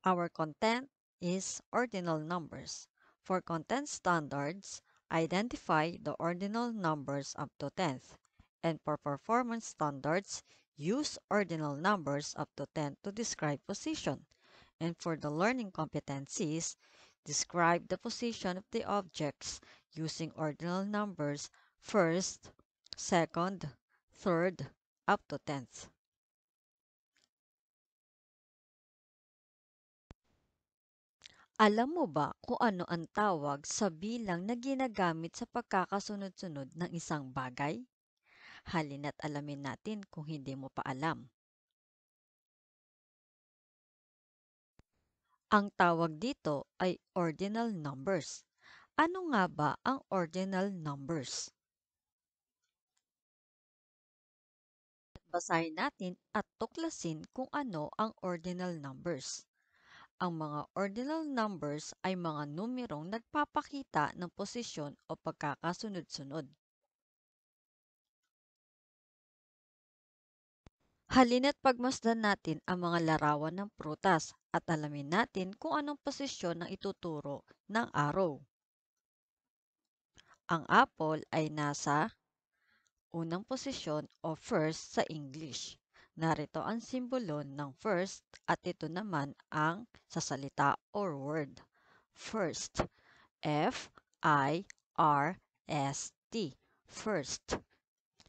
Our content is ordinal numbers. For content standards, identify the ordinal numbers up to 10th. And for performance standards, use ordinal numbers up to 10 to describe position. And for the learning competencies, describe the position of the objects using ordinal numbers first, second, third, up to 10th. Alam mo ba kung ano ang tawag sa bilang na ginagamit sa pagkakasunod-sunod ng isang bagay? Halina't alamin natin kung hindi mo pa alam. Ang tawag dito ay ordinal numbers. Ano nga ba ang ordinal numbers? Basahin natin at tuklasin kung ano ang ordinal numbers. Ang mga ordinal numbers ay mga numerong nagpapakita ng posisyon o pagkakasunod-sunod. Halina't pagmasdan natin ang mga larawan ng prutas at alamin natin kung anong posisyon ang ituturo ng arrow. Ang apple ay nasa unang posisyon o first sa English. Narito ang simbolo ng first at ito naman ang sa salita or word. First, F-I-R-S-T, first.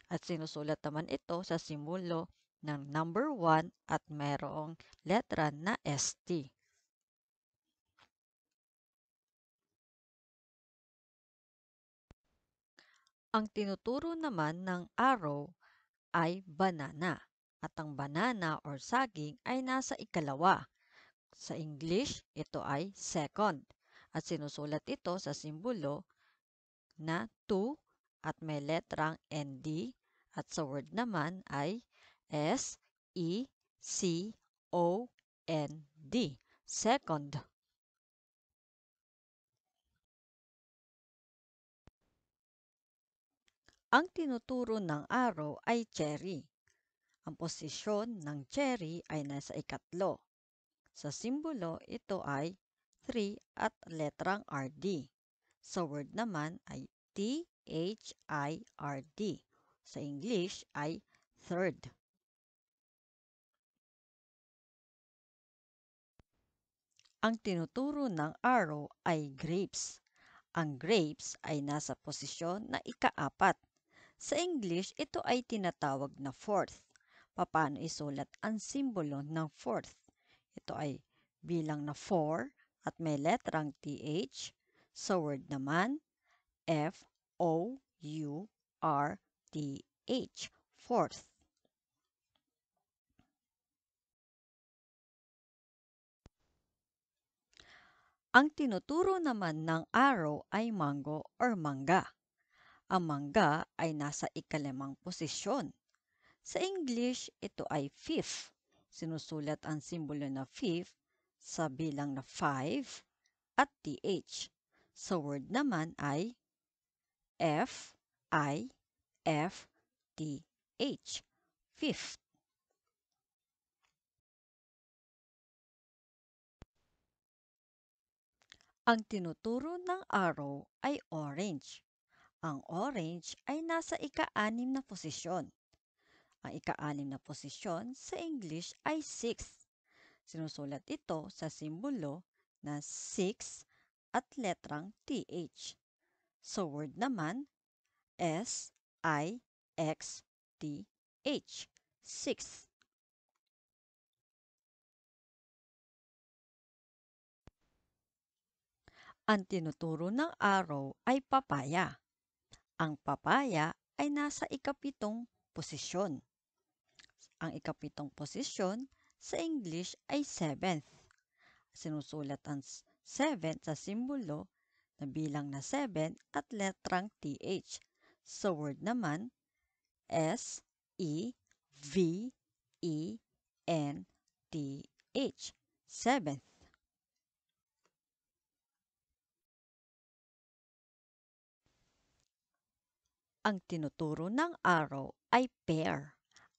At sinusulat naman ito sa simbolo ng number 1 at mayroong letra na ST. Ang tinuturo naman ng arrow ay banana at ang banana or saging ay nasa ikalawa. Sa English, ito ay second at sinusulat ito sa simbolo na 2 at may letrang ND at sa word naman ay SECOND, second. Ang tinuturo ng arrow ay cherry. Ang posisyon ng cherry ay nasa ikatlo. Sa simbolo, ito ay 3 at letrang RD. Sa word naman ay THIRD. Sa English ay third. Ang tinuturo ng arrow ay grapes. Ang grapes ay nasa posisyon na ikaapat. Sa English, ito ay tinatawag na fourth. Paano isulat ang simbolo ng fourth? Ito ay bilang na 4 at may letrang TH. Sa word naman, FOURTH, fourth. Ang tinuturo naman ng arrow ay mango or mangga. Ang mangga ay nasa ikalimang posisyon. Sa English, ito ay fifth. Sinusulat ang simbolo na fifth sa bilang na 5 at TH. Sa word naman ay FIFTH, fifth. Ang tinuturo ng arrow ay orange. Ang orange ay nasa ika-6 na posisyon. Ang ika-6 na posisyon sa English ay sixth. Sinusulat ito sa simbolo na 6 at letrang TH. Sa word naman, SIXTH, sixth. Ang tinuturo ng arrow ay papaya. Ang papaya ay nasa ikapitong posisyon. Ang ikapitong posisyon sa English ay seventh. Sinusulat ang 7 sa simbolo na bilang na 7 at letrang TH. Sa word naman, SEVENTH, seventh. Ang tinuturo ng arrow ay pair.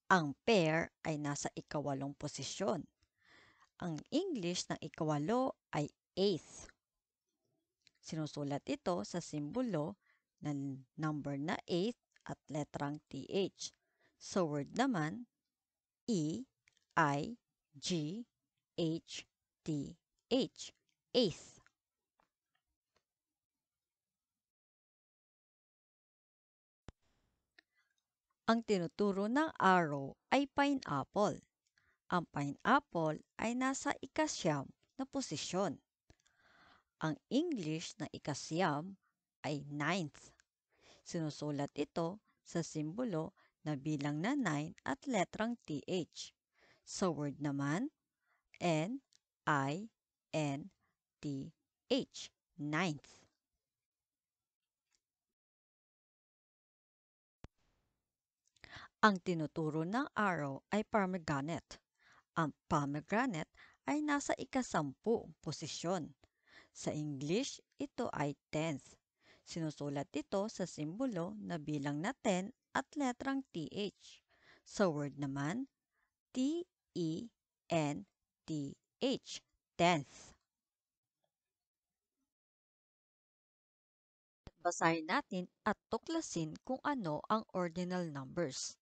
Ang pair ay nasa ikawalong posisyon. Ang English ng ikawalo ay eighth. Sinusulat ito sa simbolo ng number na 8 at letrang TH. Sa word naman, E, I, G, H, T, H. Eighth. Ang tinuturo ng arrow ay pineapple. Ang pineapple ay nasa ikasyam na posisyon. Ang English ng ikasyam ay ninth. Sinusulat ito sa simbolo na bilang na 9 at letrang TH. Sa word naman, N, I, N, T, H. Ninth. Ang tinuturo ng arrow ay pomegranate. Ang pomegranate ay nasa ikasampu posisyon. Sa English, ito ay 10th. Sinusulat ito sa simbolo na bilang na 10 at letrang TH. Sa word naman, T-E-N-T-H. 10th. Basahin natin at tuklasin kung ano ang ordinal numbers.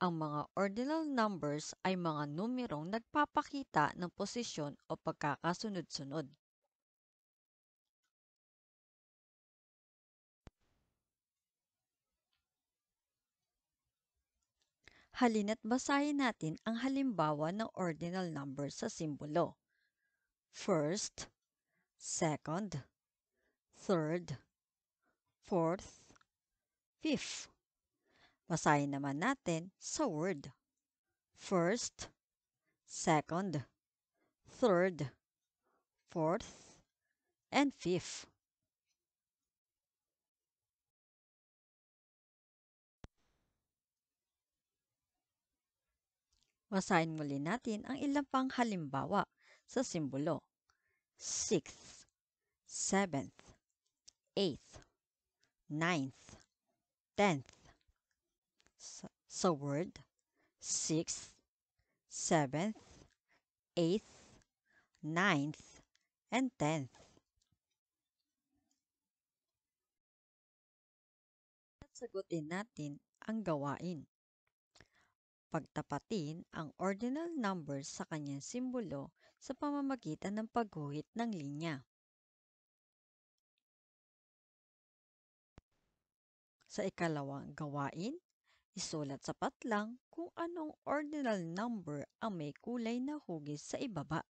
Ang mga ordinal numbers ay mga numerong nagpapakita ng posisyon o pagkakasunod-sunod. Halina't basahin natin ang halimbawa ng ordinal numbers sa simbolo. First, second, third, fourth, fifth. Basahin naman natin sa word. First, second, third, fourth, and fifth. Basahin muli natin ang ilang pang halimbawa sa simbolo. Sixth, seventh, eighth, ninth, tenth. Sa word, sixth, seventh, eighth, ninth, and tenth. At sagutin natin ang gawain. Pagtapatin ang ordinal numbers sa kanyang simbolo sa pamamagitan ng pagguhit ng linya. Sa ikalawang gawain, isulat sa patlang kung anong ordinal number ang may kulay na hugis sa ibaba.